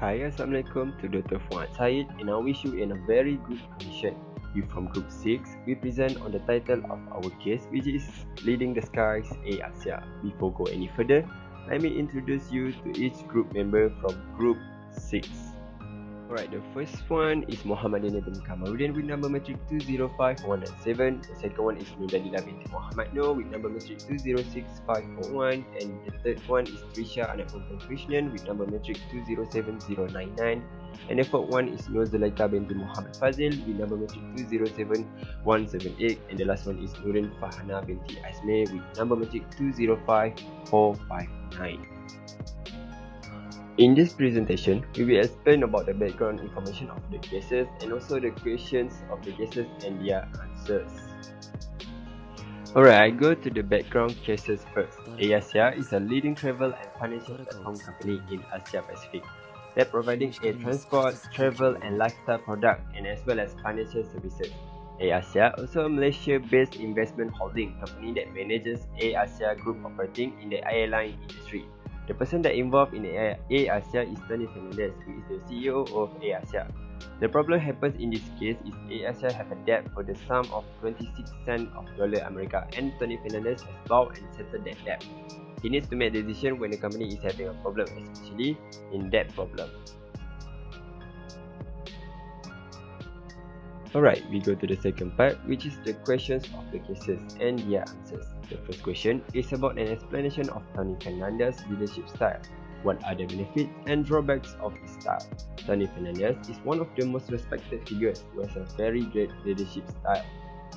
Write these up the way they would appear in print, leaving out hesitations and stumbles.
Hi, Assalamualaikum to Dr. Fuaad Syed, and I wish you in a very good condition. We from Group 6, we present on the title of our case, which is Leading the Skies ASIA. Before go any further, let me introduce you to each group member from Group 6. Alright, the first one is Muhammadin bin KAMARUDIN with number matric 205197. The second one is NORDALILAH binti Muhammad Noor with number matric 206541. And the third one is TRISHA anak perempuan KRISHAN with number matric 207099. And the fourth one is ZULAIKHA binti Muhammad FADZIL with number matric 207178. And the last one is NURIN FARHANAH binti AZME with number matric 205459. In this presentation, we will explain about the background information of the cases and also the questions of the cases and their answers. Alright, I go to the background cases first. ASIA is a leading travel and financial platform company in Asia Pacific that providing a transport, travel and lifestyle product and as well as financial services. ASIA also a Malaysia-based investment holding company that manages ASIA Group operating in the airline industry. The person that involved in ASIA is Tony Fernandez, who is the CEO of ASIA. The problem happens in this case is ASIA have a debt for the sum of 26 cents of dollar America, and Tony Fernandez has vowed and settled that debt. He needs to make a decision when the company is having a problem, especially in debt problem. Alright, we go to the second part, which is the questions of the cases and their answers. The first question is about an explanation of Tony Fernandez's leadership style. What are the benefits and drawbacks of his style? Tony Fernandez is one of the most respected figures who has a very great leadership style.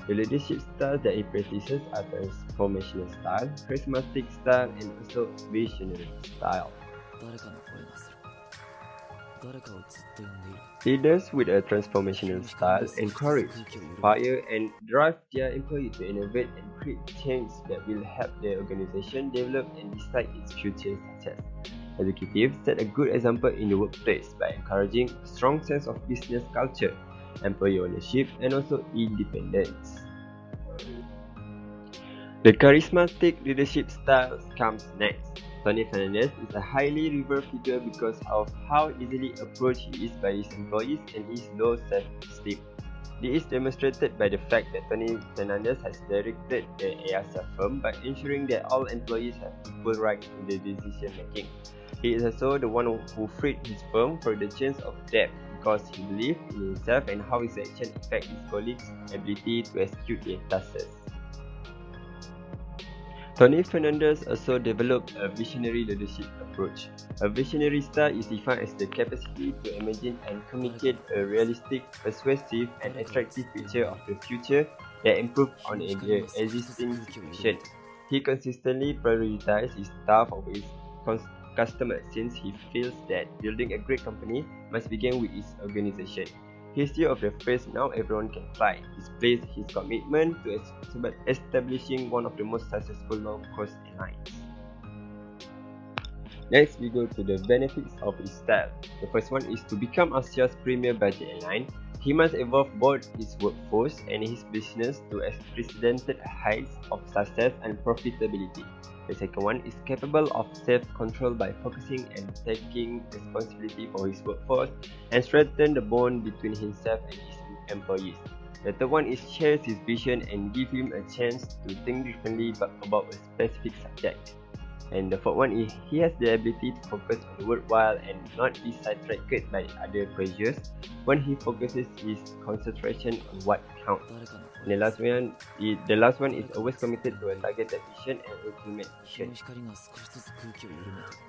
The leadership style that he practices are transformational style, charismatic style, and also visionary style. Leaders with a transformational style encourage, inspire, and drive their employees to innovate and create change that will help their organization develop and decide its future success. Executives set a good example in the workplace by encouraging a strong sense of business culture, employee ownership, and also independence. The charismatic leadership style comes next. Tony Fernandez is a highly revered figure because of how easily approached he is by his employees and his low self-esteem. This is demonstrated by the fact that Tony Fernandez has directed the ASIA firm by ensuring that all employees have equal rights in the decision making. He is also the one who freed his firm from the chains of debt because he believed in himself and how his action affect his colleagues' ability to execute their tasks. Tony Fernandez also developed a visionary leadership approach. A visionary style is defined as the capacity to imagine and communicate a realistic, persuasive, and attractive picture of the future that improves on the existing situation. He consistently prioritizes his staff over his customers since he feels that building a great company must begin with its organization. His use of the phrase "now everyone can fly" displays his commitment to establishing one of the most successful low-cost airlines. Next, we go to the benefits of his style. The first one is to become Asia's premier budget airline. He must evolve both his workforce and his business to unprecedented heights of success and profitability. The second one is capable of self-control by focusing and taking responsibility for his workforce and strengthen the bond between himself and his employees. The third one is shares his vision and give him a chance to think differently about a specific subject. And the fourth one is he has the ability to focus on the worthwhile and not be sidetracked by other pressures when he focuses his concentration on what counts. And the last one is always committed to a targeted vision and ultimate mission.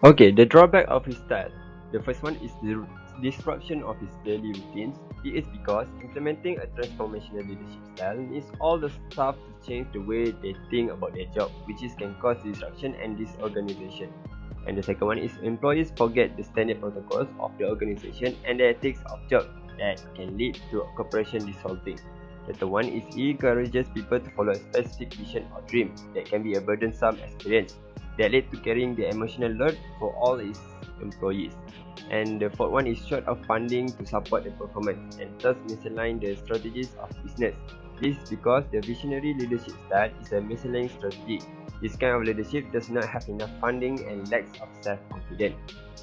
Okay, the drawback of his style. The first one is the disruption of his daily routines. It is because implementing a transformational leadership style needs all the staff to change the way they think about their job, which can cause disruption and disorganization. And the second one is employees forget the standard protocols of the organization and the ethics of job that can lead to cooperation dissolving. The third one is he encourages people to follow a specific vision or dream that can be a burdensome experience that lead to carrying the emotional load for all his employees. And the fourth one is short of funding to support the performance and thus misalign the strategies of business. This is because the visionary leadership style is a misaligned strategy. This kind of leadership does not have enough funding and lacks of self-confidence.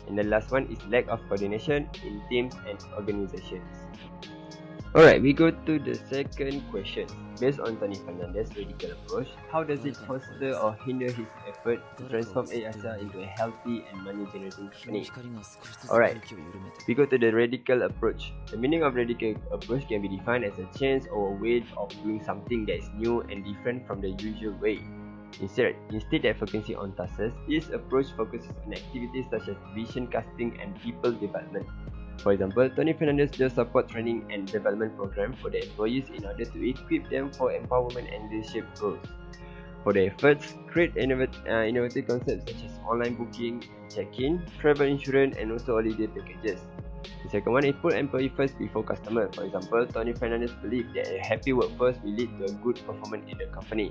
And the last one is lack of coordination in teams and organizations. Alright, we go to the second question. Based on Tony Fernandez's radical approach, how does it foster or hinder his effort to transform AirAsia into a healthy and money-generating company? Alright, we go to the radical approach. The meaning of radical approach can be defined as a change or a way of doing something that is new and different from the usual way. Instead of focusing on tasks, this approach focuses on activities such as vision casting and people development. For example, Tony Fernandez does support training and development program for the employees in order to equip them for empowerment and leadership roles. For the efforts, create innovative concepts such as online booking, check-in, travel insurance, and also holiday packages. The second one is put employee first before customer. For example, Tony Fernandez believes that a happy workforce will lead to a good performance in the company.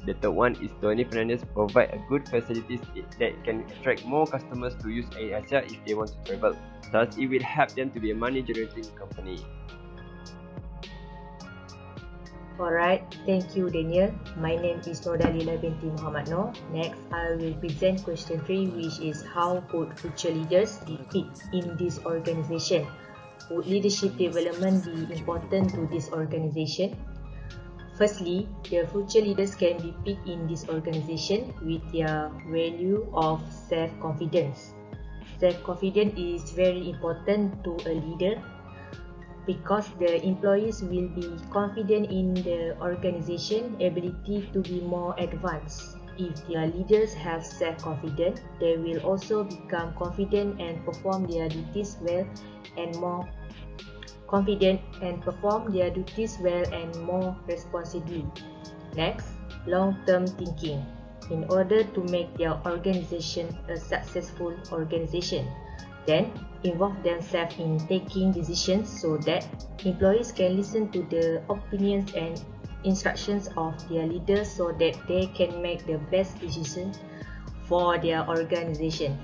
The third one is Tony Fernandez provide a good facilities that can attract more customers to use AirAsia if they want to travel. Thus, it will help them to be a money-generating company. Alright, thank you Daniel. My name is NORDALILAH binti Muhammad Noor. Next, I will present question 3, which is how could future leaders be picked in this organization? Would leadership development be important to this organization? Firstly, the future leaders can be picked in this organization with their value of self-confidence. Self-confidence is very important to a leader because the employees will be confident in the organization ability to be more advanced. If their leaders have self-confidence, they will also become confident and perform their duties well and more responsibly. Next, long-term thinking. In order to make their organization a successful organization, then involve themselves in taking decisions so that employees can listen to the opinions and instructions of their leaders so that they can make the best decision for their organization.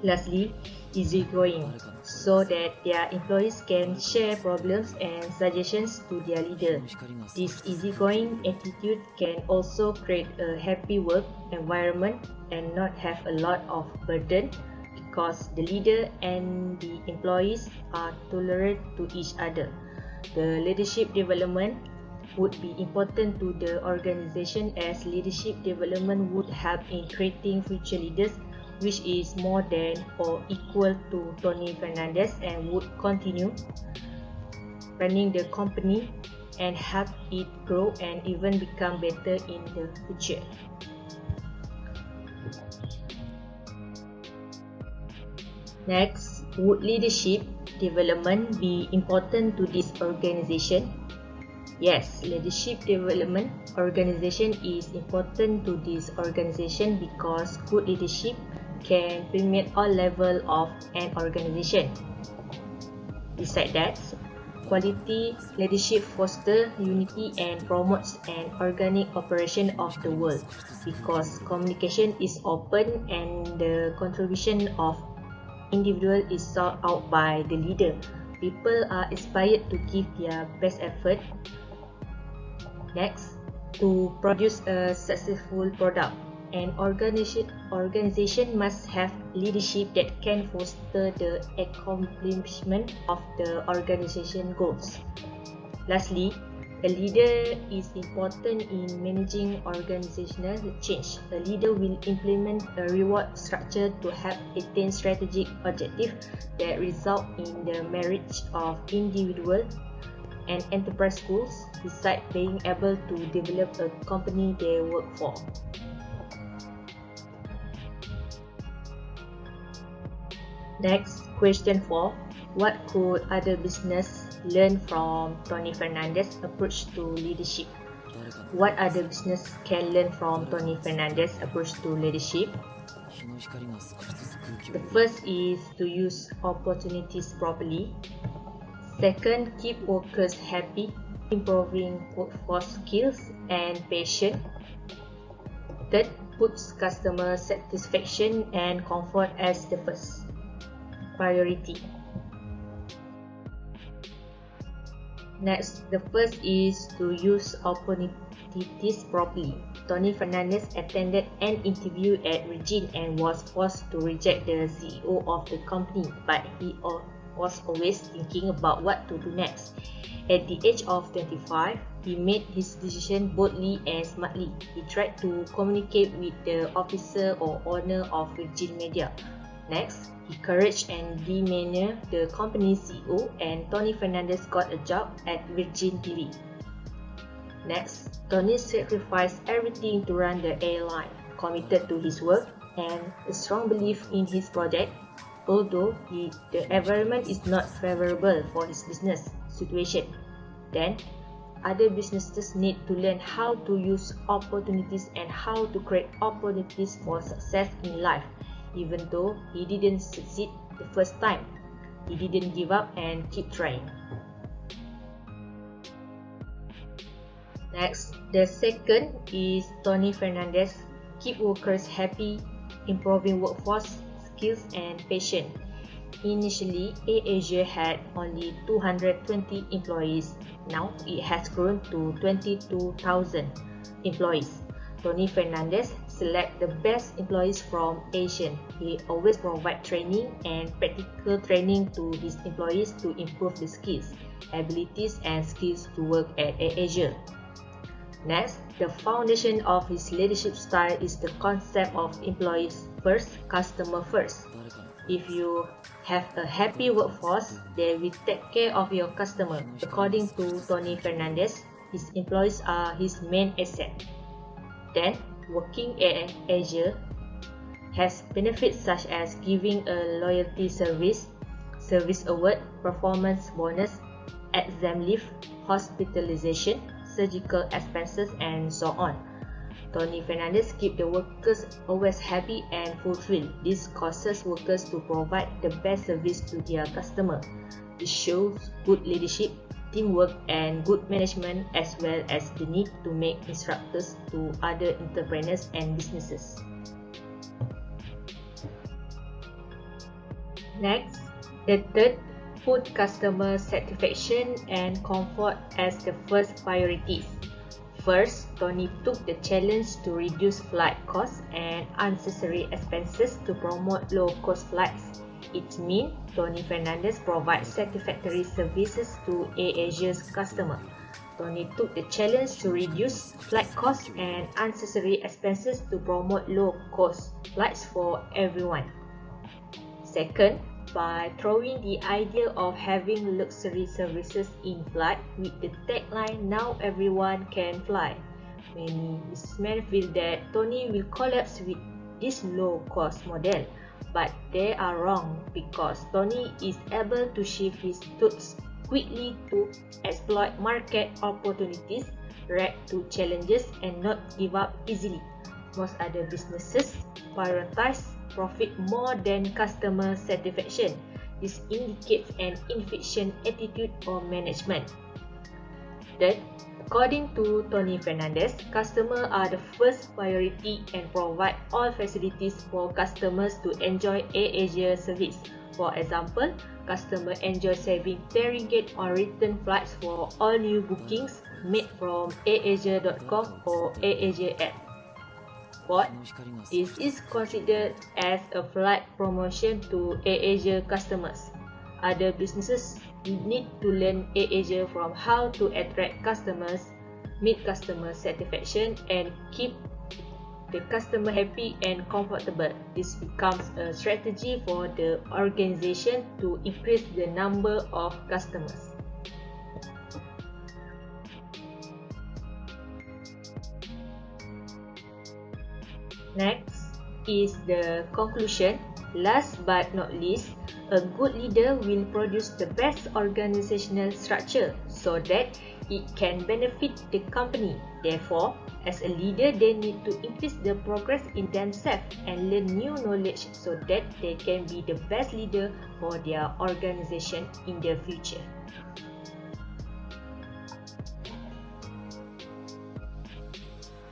Lastly, easygoing, so that their employees can share problems and suggestions to their leader. This easygoing attitude can also create a happy work environment and not have a lot of burden because the leader and the employees are tolerant to each other. The leadership development would be important to the organization as leadership development would help in creating future leaders which is more than or equal to Tony Fernandez and would continue running the company and help it grow and even become better in the future. Next, would leadership development be important to this organization? Yes, leadership development organization is important to this organization because good leadership can permeate all levels of an organization. Besides that, quality leadership fosters unity and promotes an organic operation of the world because communication is open and the contribution of individual is sought out by the leader. People are inspired to give their best effort. Next, to produce a successful product. An organization must have leadership that can foster the accomplishment of the organization goals. Lastly, a leader is important in managing organizational change. A leader will implement a reward structure to help attain strategic objectives that result in the marriage of individual and enterprise goals, besides being able to develop a company they work for. Next, question 4. What could other business learn from Tony Fernandez's approach to leadership? What other business can learn from Tony Fernandez's approach to leadership? The first is to use opportunities properly. Second, keep workers happy, improving workforce skills and passion. Third, puts customer satisfaction and comfort as the first priority. Next, the first is to use opportunities properly. Tony Fernandez attended an interview at Virgin and was forced to reject the CEO of the company, but he was always thinking about what to do next. At the age of 25, he made his decision boldly and smartly. He tried to communicate with the officer or owner of Virgin Media. Next, he encouraged and demeaned the company's CEO, and Tony Fernandez got a job at Virgin TV. Next, Tony sacrificed everything to run the airline, committed to his work, and a strong belief in his project, although the environment is not favorable for his business situation. Then, other businesses need to learn how to use opportunities and how to create opportunities for success in life. Even though he didn't succeed the first time, he didn't give up and keep trying. Next, the second is Tony Fernandez. Keep workers happy, improving workforce skills and passion. Initially, AirAsia had only 220 employees. Now it has grown to 22,000 employees. Tony Fernandez select the best employees from Asian. He always provide training and practical training to his employees to improve the skills, abilities and skills to work at AirAsia. Next, the foundation of his leadership style is the concept of employees first, customer first. If you have a happy workforce, they will take care of your customer. According to Tony Fernandez, his employees are his main asset. Then, working at Asia has benefits such as giving a loyalty service award, performance bonus, AZME leave, hospitalization, surgical expenses, and so on. Tony Fernandez keeps the workers always happy and fulfilled. This causes workers to provide the best service to their customer. This shows good leadership, teamwork, and good management, as well as the need to make instructors to other entrepreneurs and businesses. Next, the third, put customer satisfaction and comfort as the first priorities. First, Tony took the challenge to reduce flight costs and unnecessary expenses to promote low-cost flights. It means Tony Fernandez provides satisfactory services to AirAsia's customer. Tony took the challenge to reduce flight costs and unnecessary expenses to promote low-cost flights for everyone. Second, by throwing the idea of having luxury services in flight with the tagline "Now everyone can fly." Many businessmen feel that Tony will collapse with this low-cost model, but they are wrong because Tony is able to shift his thoughts quickly to exploit market opportunities, react to challenges, and not give up easily. Most other businesses prioritize profit more than customer satisfaction. This indicates an inefficient attitude or management. Third, according to Tony Fernandez, customers are the first priority and provide all facilities for customers to enjoy AirAsia service. For example, customers enjoy saving 10 ringgit on return flights for all new bookings made from airasia.com or AirAsia app. Fourth, this is considered as a flight promotion to AirAsia customers. Other businesses need to learn AirAsia from how to attract customers, meet customer satisfaction, and keep the customer happy and comfortable. This becomes a strategy for the organization to increase the number of customers. Next is the conclusion. Last but not least, a good leader will produce the best organizational structure so that it can benefit the company. Therefore, as a leader, they need to increase the progress in themselves and learn new knowledge so that they can be the best leader for their organization in the future.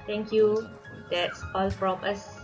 Thank you. That's all from us.